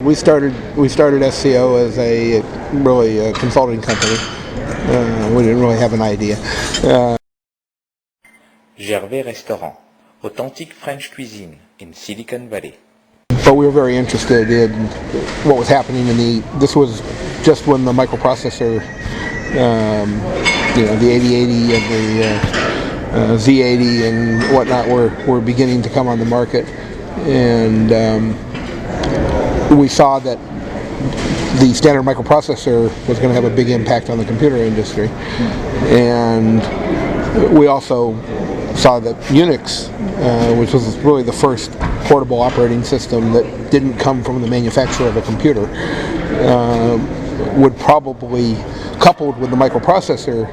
We started SCO as a consulting company. We didn't really have an idea. Gervais Restaurant, authentic French cuisine in Silicon Valley. But we were very interested in what was happening this was just when the microprocessor, the 8080 and the Z80 and whatnot were beginning to come on the market. And we saw that the standard microprocessor was going to have a big impact on the computer industry. And we also saw that Unix, which was really the first portable operating system that didn't come from the manufacturer of a computer, would probably, coupled with the microprocessor,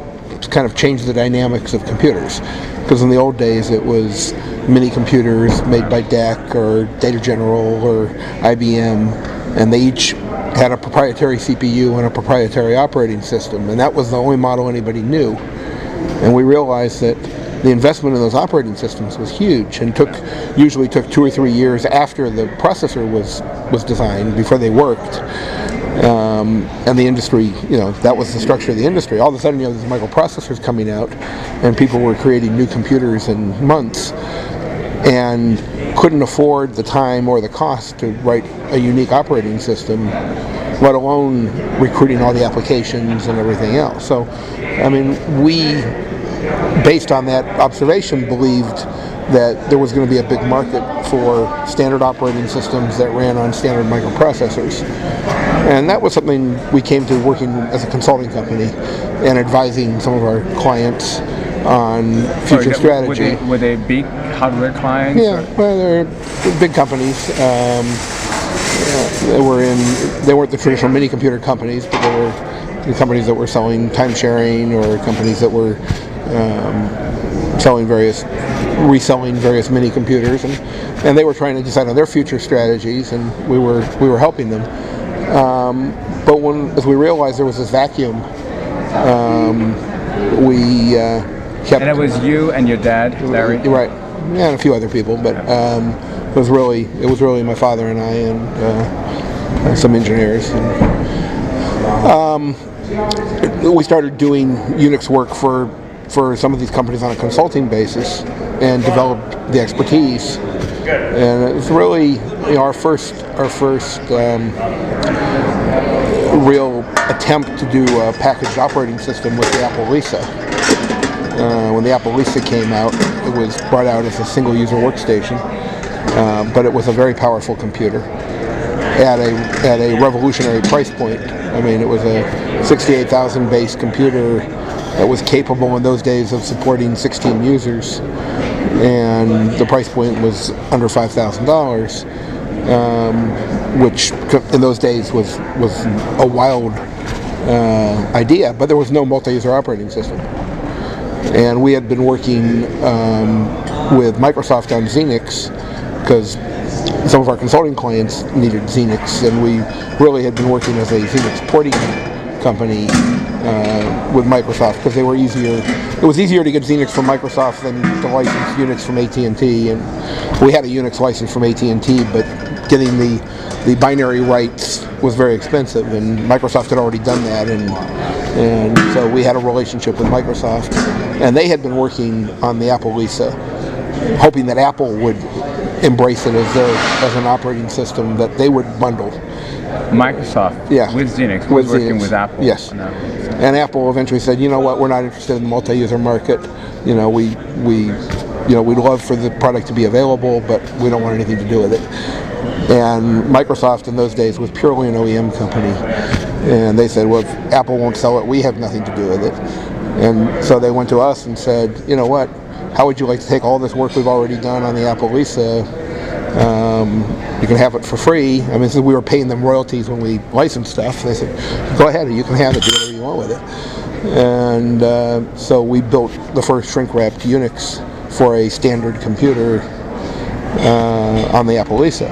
kind of change the dynamics of computers. Because in the old days it was mini computers made by DEC or Data General or IBM, and they each had a proprietary CPU and a proprietary operating system, and that was the only model anybody knew. And we realized that the investment in those operating systems was huge, and usually took 2 or 3 years after the processor was designed before they worked. And the industry, that was the structure of the industry. All of a sudden, these microprocessors coming out, and people were creating new computers in months, and couldn't afford the time or the cost to write a unique operating system, let alone recruiting all the applications and everything else. So, we, based on that observation, believed that there was going to be a big market for standard operating systems that ran on standard microprocessors. And that was something we came to working as a consulting company and advising some of our clients on future strategy. Were they big hardware clients? Yeah, well, they're big companies. They weren't the traditional mini computer companies, but they were the companies that were selling time sharing, or companies that were reselling various mini computers, and they were trying to decide on their future strategies, and we were helping them. But as we realized there was this vacuum, we kept. And it was you and your dad, Larry. Right, yeah, and a few other people, but it was really my father and I and some engineers. We started doing Unix work for some of these companies on a consulting basis, and developed the expertise. And it was really our first real attempt to do a packaged operating system with the Apple Lisa. When the Apple Lisa came out, it was brought out as a single-user workstation, but it was a very powerful computer at a revolutionary price point. It was a 68,000 base computer that was capable in those days of supporting 16 users, and the price point was under $5,000, which in those days was a wild idea, but there was no multi-user operating system. And we had been working with Microsoft on Xenix, because some of our consulting clients needed Xenix, and we really had been working as a Xenix porting company with Microsoft, because they were easier. It was easier to get Xenix from Microsoft than to license Unix from AT&T, and we had a Unix license from AT&T, but getting the binary rights was very expensive, and Microsoft had already done that, and so we had a relationship with Microsoft, and they had been working on the Apple Lisa, hoping that Apple would embrace it as an operating system that they would bundle. Microsoft, yeah, with Xenix, with working Xenix. with Apple. Yes, and Apple eventually said, you know what, we're not interested in the multi-user market. We'd love for the product to be available, but we don't want anything to do with it. And Microsoft in those days was purely an OEM company, and they said, well, if Apple won't sell it, we have nothing to do with it. And so they went to us and said, you know what, how would you like to take all this work we've already done on the Apple Lisa? You can have it for free. Since we were paying them royalties when we licensed stuff, they said, go ahead, you can have it, do whatever you want with it. And so we built the first shrink-wrapped Unix for a standard computer on the Apple Lisa,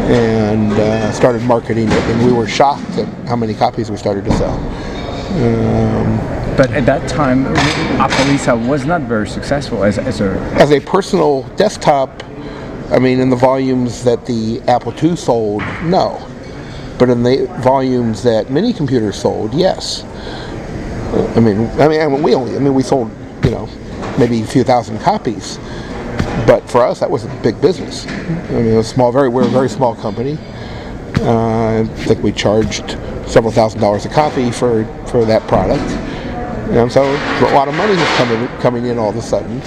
and started marketing it, and we were shocked at how many copies we started to sell. But at that time, Apple Lisa was not very successful as a personal desktop. I mean, in the volumes that the Apple II sold, no. But in the volumes that mini computers sold, yes. We sold, maybe a few thousand copies. But for us, that was a big business. It was we're a very small company. I think we charged several $1,000s a copy for that product. And so a lot of money was coming in all of a sudden.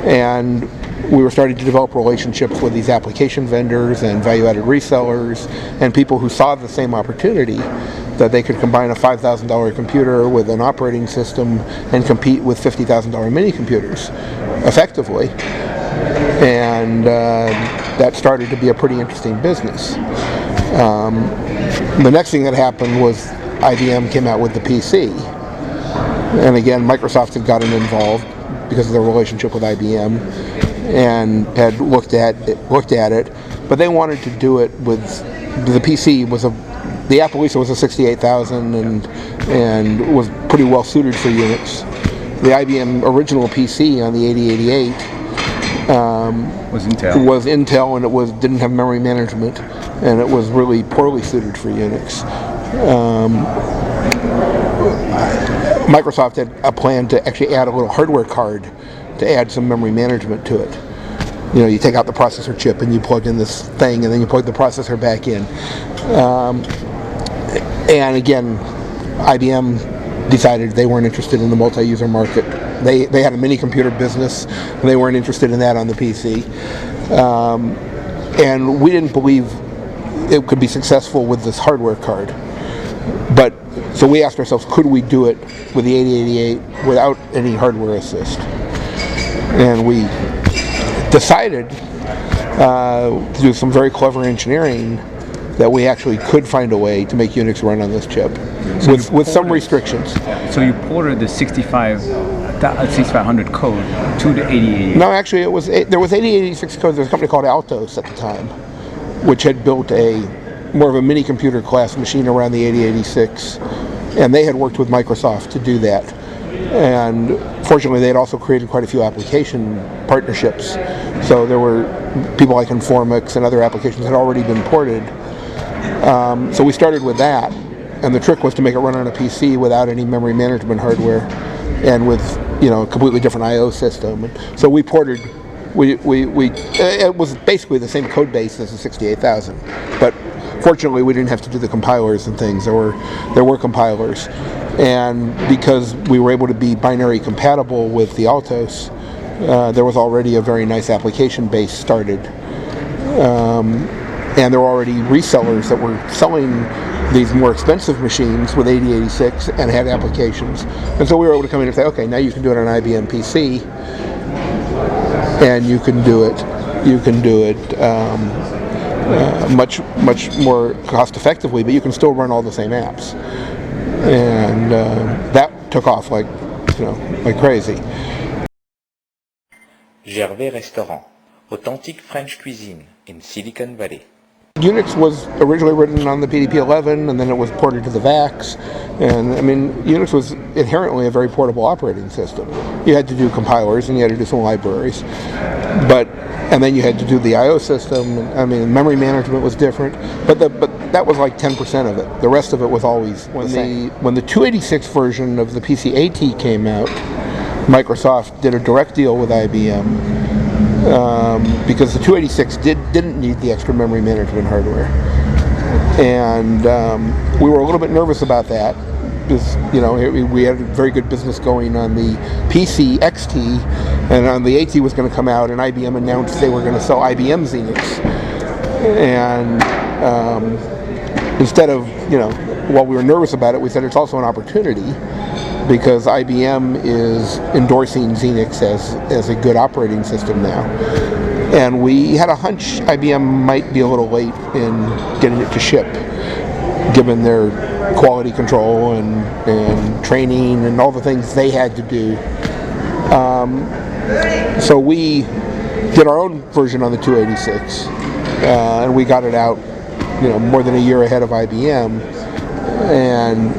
And we were starting to develop relationships with these application vendors and value-added resellers and people who saw the same opportunity, that they could combine a $5,000 computer with an operating system and compete with $50,000 mini computers effectively. And that started to be a pretty interesting business. The next thing that happened was IBM came out with the PC. And again, Microsoft had gotten involved because of their relationship with IBM and had looked at it, but they wanted to do it with the PC the Apple Lisa was a 68,000 and was pretty well suited for Unix. The IBM original PC on the 8088 was Intel, and it didn't have memory management, and it was really poorly suited for Unix. Microsoft had a plan to actually add a little hardware card to add some memory management to it. You take out the processor chip and you plug in this thing, and then you plug the processor back in. And again, IBM decided they weren't interested in the multi-user market. They had a mini computer business, and they weren't interested in that on the PC. And we didn't believe it could be successful with this hardware card. So we asked ourselves, could we do it with the 8088 without any hardware assist? And we decided to do some very clever engineering that we actually could find a way to make Unix run on this chip with some restrictions. So you ported the 6500 code to the 8088? No, actually, there was 8086 code. There was a company called Altos at the time, which had built more of a mini computer class machine around the 8086, and they had worked with Microsoft to do that. And fortunately, they had also created quite a few application partnerships. So there were people like Informix and other applications had already been ported. So we started with that, and the trick was to make it run on a PC without any memory management hardware, and with a completely different I/O system. And so we ported. It was basically the same code base as the 68,000, but fortunately we didn't have to do the compilers and things. There were compilers, and because we were able to be binary compatible with the Altos, there was already a very nice application base started. And there were already resellers that were selling these more expensive machines with 8086 and had applications. And so we were able to come in and say, okay, now you can do it on an IBM PC, and you can do it much more cost effectively, but you can still run all the same apps. And that took off like crazy. Gervais Restaurant, authentique French cuisine in Silicon Valley. Unix was originally written on the PDP-11, and then it was ported to the VAX. And Unix was inherently a very portable operating system. You had to do compilers, and you had to do some libraries, and then you had to do the I/O system. Memory management was different, but that was like 10% of it. The rest of it was always the same. When the 286 version of the PC-AT came out, Microsoft did a direct deal with IBM. Because the 286 didn't need the extra memory management hardware, and we were a little bit nervous about that because we had a very good business going on the PC XT, and on the AT was going to come out, and IBM announced they were going to sell IBM Xenix, and instead of while we were nervous about it, we said it's also an opportunity, because IBM is endorsing Xenix as a good operating system now. And we had a hunch IBM might be a little late in getting it to ship, given their quality control and training and all the things they had to do. So we did our own version on the 286, and we got it out more than a year ahead of IBM. And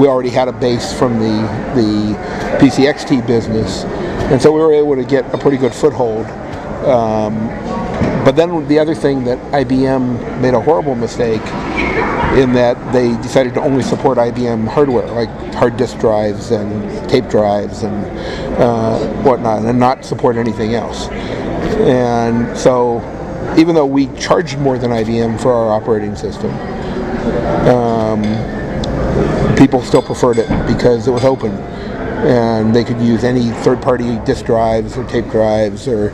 we already had a base from the PCXT business, and so we were able to get a pretty good foothold But then the other thing that IBM made a horrible mistake in that they decided to only support IBM hardware, like hard disk drives and tape drives and whatnot, and not support anything else. And so even though we charged more than IBM for our operating system, people still preferred it because it was open and they could use any third-party disk drives or tape drives or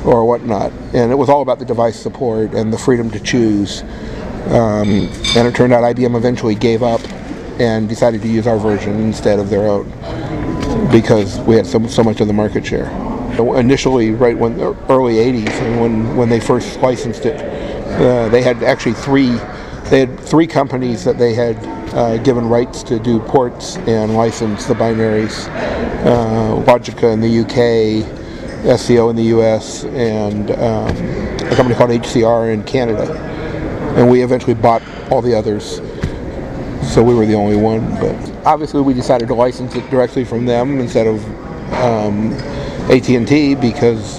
whatnot. And it was all about the device support and the freedom to choose. And it turned out IBM eventually gave up and decided to use our version instead of their own because we had so much of the market share. Initially, right when the early 80s, and when they first licensed it, they had actually three companies that they had given rights to do ports and license the binaries. Logica in the UK, SCO in the US, and a company called HCR in Canada. And we eventually bought all the others, so we were the only one. But obviously we decided to license it directly from them instead of AT&T because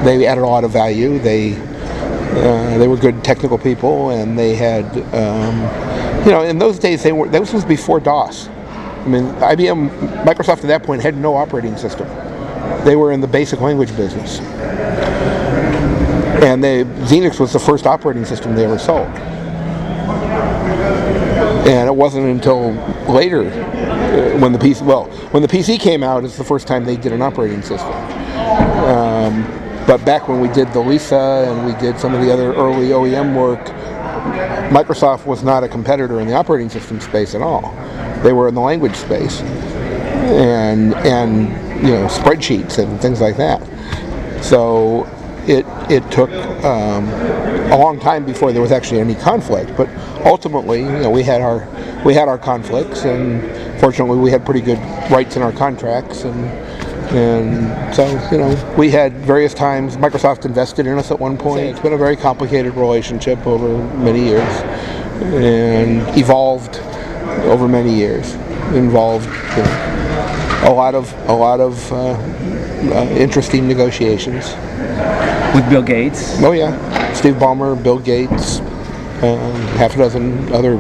they added a lot of value. They were good technical people, and they had, in those days this was before DOS. I mean, Microsoft at that point had no operating system. They were in the basic language business. And Xenix was the first operating system they ever sold. And it wasn't until later, when the PC came out, it's the first time they did an operating system. But back when we did the Lisa and we did some of the other early OEM work, Microsoft was not a competitor in the operating system space at all. They were in the language space and spreadsheets and things like that. So it took a long time before there was actually any conflict. But ultimately, we had our conflicts, and fortunately, we had pretty good rights in our contracts, and so we had various times. Microsoft invested in us at one point. It's been a very complicated relationship over many years, and evolved over many years. Involved a lot of interesting negotiations. With Bill Gates? Oh yeah, Steve Ballmer, Bill Gates, half a dozen other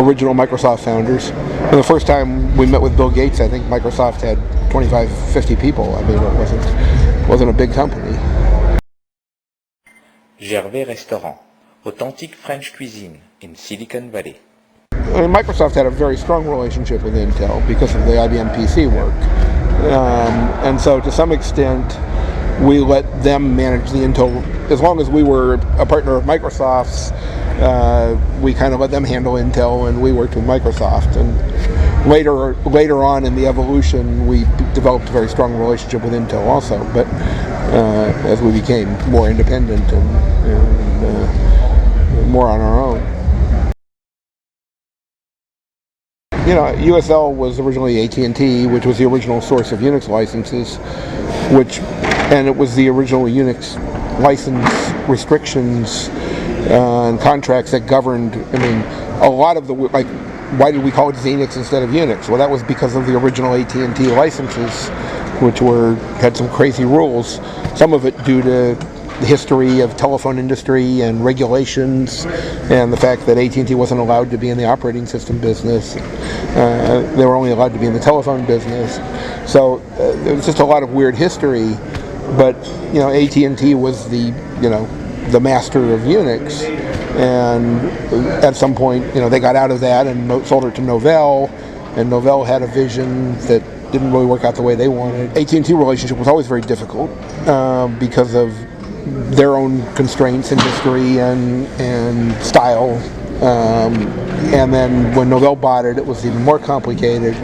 original Microsoft founders. And the first time we met with Bill Gates, I think Microsoft had 25, 50 people. I mean, it wasn't a big company. Gervais Restaurant, authentic French cuisine in Silicon Valley. I mean, Microsoft had a very strong relationship with Intel because of the IBM PC work. And so to some extent, we let them manage the Intel. As long as we were a partner of Microsoft's, we kind of let them handle Intel, and we worked with Microsoft. And later on in the evolution, we developed a very strong relationship with Intel also. But as we became more independent and more on our own. USL was originally AT&T, which was the original source of Unix licenses, and it was the original Unix license restrictions and contracts that governed. I mean, a lot of why did we call it Xenix instead of Unix? Well, that was because of the original AT&T licenses, which had some crazy rules. Some of it due to the history of telephone industry and regulations, and the fact that AT&T wasn't allowed to be in the operating system business. They were only allowed to be in the telephone business. So there was just a lot of weird history. But AT&T was the master of Unix, and at some point they got out of that and sold it to Novell, and Novell had a vision that didn't really work out the way they wanted. AT&T relationship was always very difficult because of their own constraints in history and style. And then when Novell bought it, it was even more complicated.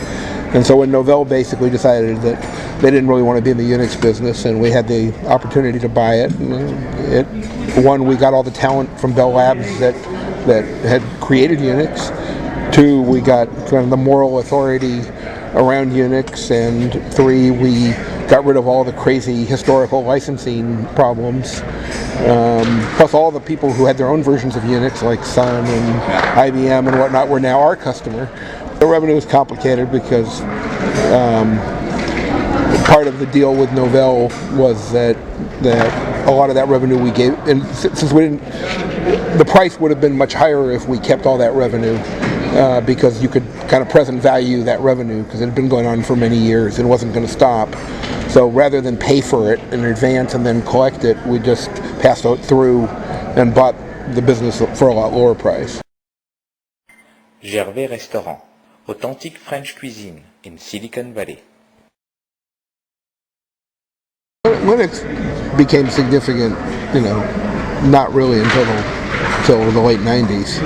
And so when Novell basically decided that they didn't really want to be in the Unix business, and we had the opportunity to buy it, we got all the talent from Bell Labs that had created Unix. Two, we got kind of the moral authority around Unix, and three, we got rid of all the crazy historical licensing problems. Plus all the people who had their own versions of Unix, like Sun and IBM and whatnot, were now our customer. The revenue is complicated because part of the deal with Novell was that a lot of that revenue we gave, and since we didn't, the price would have been much higher if we kept all that revenue, because you could kind of present value that revenue because it had been going on for many years and wasn't going to stop. So rather than pay for it in advance and then collect it, we just passed it through and bought the business for a lot lower price. Gervais Restaurant, authentic French cuisine in Silicon Valley. Linux became significant, not really until the late 90s.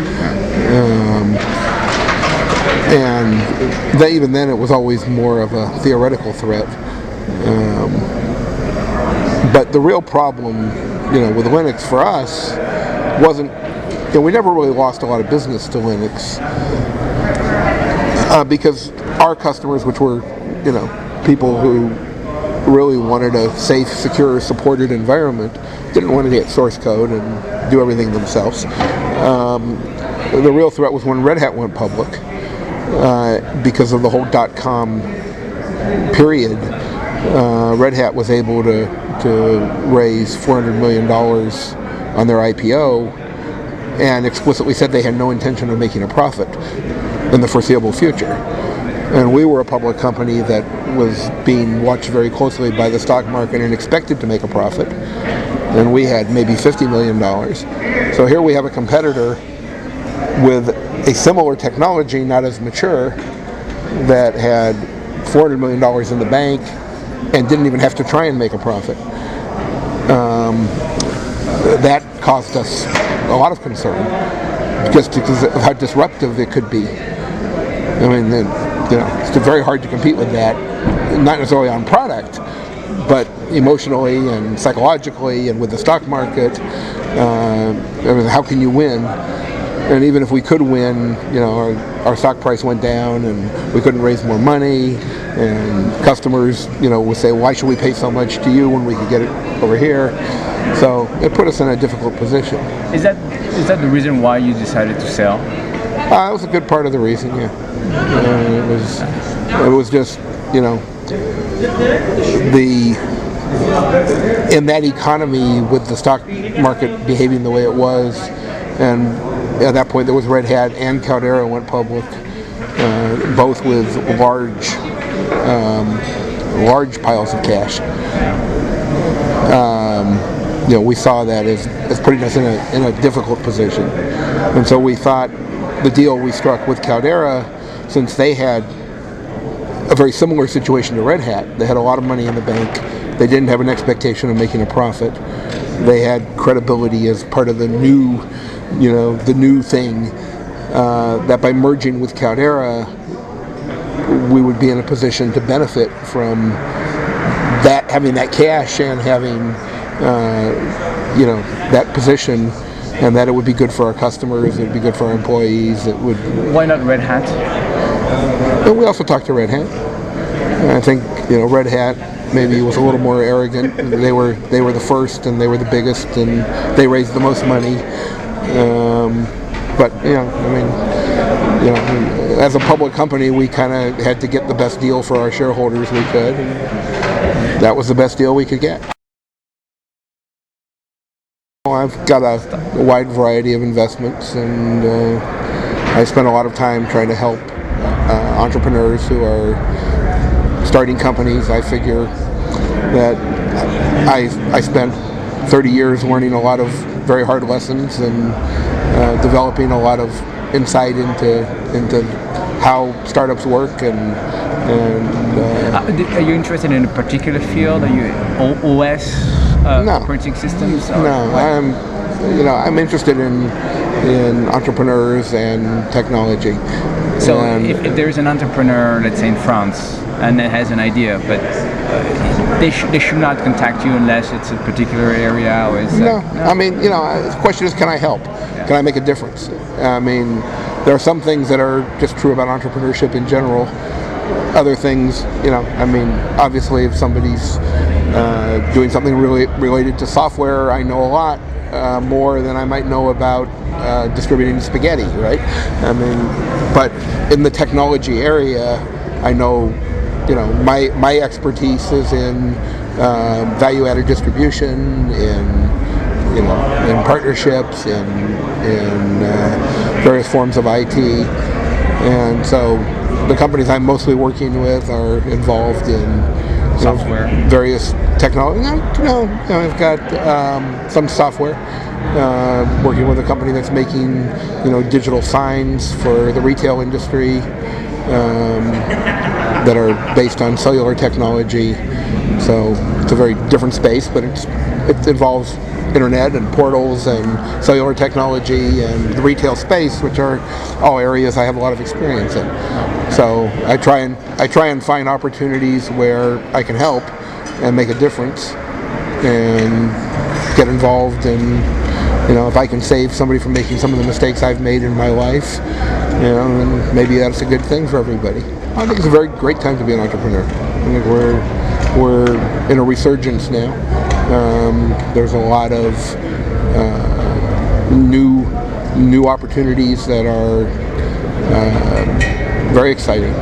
And even then it was always more of a theoretical threat. But the real problem, with Linux for us wasn't, we never really lost a lot of business to Linux because our customers, which were, people who really wanted a safe, secure, supported environment, didn't want to get source code and do everything themselves. The real threat was when Red Hat went public, because of the whole .com period. Red Hat was able to raise $400 million on their IPO and explicitly said they had no intention of making a profit in the foreseeable future. And we were a public company that was being watched very closely by the stock market and expected to make a profit. And we had maybe $50 million. So here we have a competitor with a similar technology, not as mature, that had $400 million in the bank and didn't even have to try and make a profit. That caused us a lot of concern, just because of how disruptive it could be. I mean, it's very hard to compete with that, not necessarily on product, but emotionally and psychologically and with the stock market. How can you win? And even if we could win, our stock price went down and we couldn't raise more money, and customers, would say, why should we pay so much to you when we could get it over here? So it put us in a difficult position. Is that the reason why you decided to sell? It was a good part of the reason, yeah. It was just, in that economy with the stock market behaving the way it was, and at that point there was Red Hat and Caldera went public, both with large piles of cash. We saw that as putting us in a difficult position, and so we thought the deal we struck with Caldera, since they had a very similar situation to Red Hat, they had a lot of money in the bank, they didn't have an expectation of making a profit, they had credibility as part of the new thing, that by merging with Caldera, we would be in a position to benefit from that, having that cash and having, that position, and that it would be good for our customers, it would be good for our employees. It would. Why not Red Hat? And we also talked to Red Hat. And I think Red Hat maybe was a little more arrogant. They were the first and they were the biggest and they raised the most money. But as a public company, we kind of had to get the best deal for our shareholders we could. And that was the best deal we could get. I've got a wide variety of investments, and I spend a lot of time trying to help entrepreneurs who are starting companies. I figure that I spent 30 years learning a lot of very hard lessons and developing a lot of insight into how startups work. And are you interested in a particular field? Are you OS? No. Operating systems? No, I'm interested in entrepreneurs and technology. So if there's an entrepreneur, let's say in France, and that has an idea, but they should not contact you unless it's a particular area, or is no. I mean, the question is, can I help? Yeah. Can I make a difference? I mean, there are some things that are just true about entrepreneurship in general. Other things, obviously if somebody's doing something really related to software, I know a lot more than I might know about distributing spaghetti, right? I mean, but in the technology area, I know my expertise is in value-added distribution, in partnerships, in various forms of IT, and so the companies I'm mostly working with are involved in software, various technology. I've got some software. Working with a company that's making digital signs for the retail industry that are based on cellular technology. So it's a very different space, but it involves internet and portals and cellular technology and the retail space, which are all areas I have a lot of experience in. So I try and find opportunities where I can help and make a difference and get involved in, if I can save somebody from making some of the mistakes I've made in my life, then maybe that's a good thing for everybody. I think it's a very great time to be an entrepreneur. I think we're in a resurgence now. There's a lot of new opportunities that are very exciting.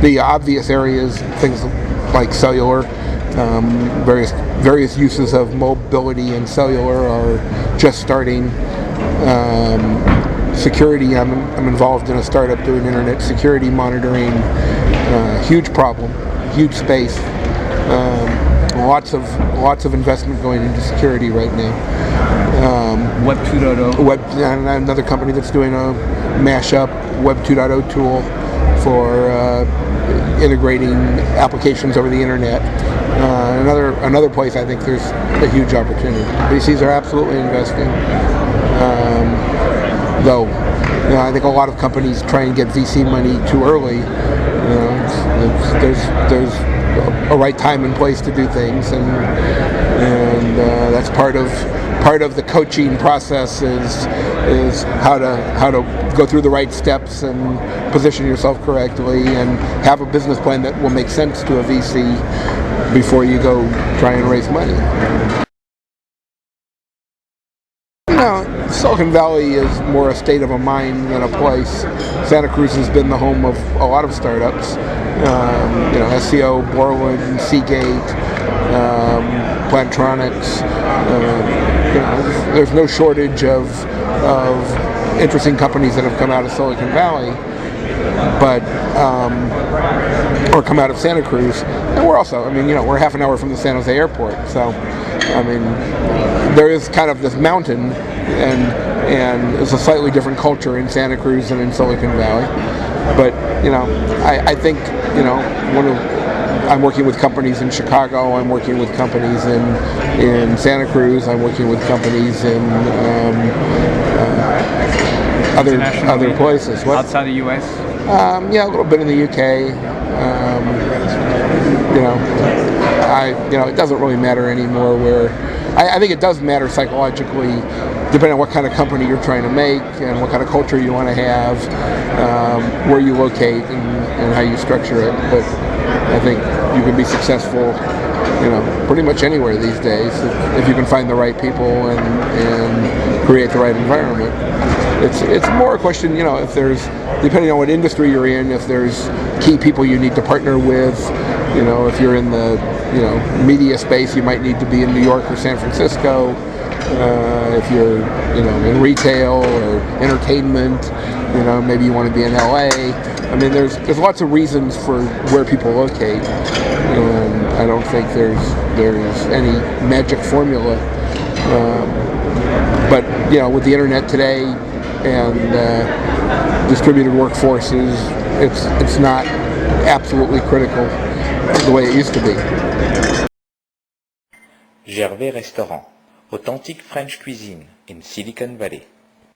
The obvious areas, things like cellular, various uses of mobility and cellular are just starting. Security, I'm involved in a startup doing internet security monitoring. Huge problem, huge space. Lots of investment going into security right now. Web 2.0. Another company that's doing a mashup Web 2.0 tool for integrating applications over the internet. Another place I think there's a huge opportunity. VCs are absolutely investing. Though, I think a lot of companies try and get VC money too early. There's a right time and place to do things, and that's part of the coaching process is how to go through the right steps and position yourself correctly and have a business plan that will make sense to a VC before you go try and raise money. Silicon Valley is more a state of a mind than a place. Santa Cruz has been the home of a lot of startups. SCO, Borland, Seagate, Plantronics. There's no shortage of interesting companies that have come out of Silicon Valley, or come out of Santa Cruz. And we're also, we're half an hour from the San Jose airport, so there is kind of this mountain, and it's a slightly different culture in Santa Cruz than in Silicon Valley. But I think I'm working with companies in Chicago. I'm working with companies in Santa Cruz. I'm working with companies in other places. What? Outside the U.S. A little bit in the UK. It doesn't really matter anymore where. I think it does matter psychologically, depending on what kind of company you're trying to make and what kind of culture you want to have, where you locate and how you structure it. But I think you can be successful, pretty much anywhere these days if you can find the right people and create the right environment. It's more a question, if there's, depending on what industry you're in, if there's key people you need to partner with. If you're in the media space, you might need to be in New York or San Francisco. If you're in retail or entertainment, maybe you want to be in LA. There's lots of reasons for where people locate. I don't think there's any magic formula. But with the internet today and distributed workforces, it's not absolutely critical the way it used to be. Gervais Restaurant, authentic French cuisine in Silicon Valley.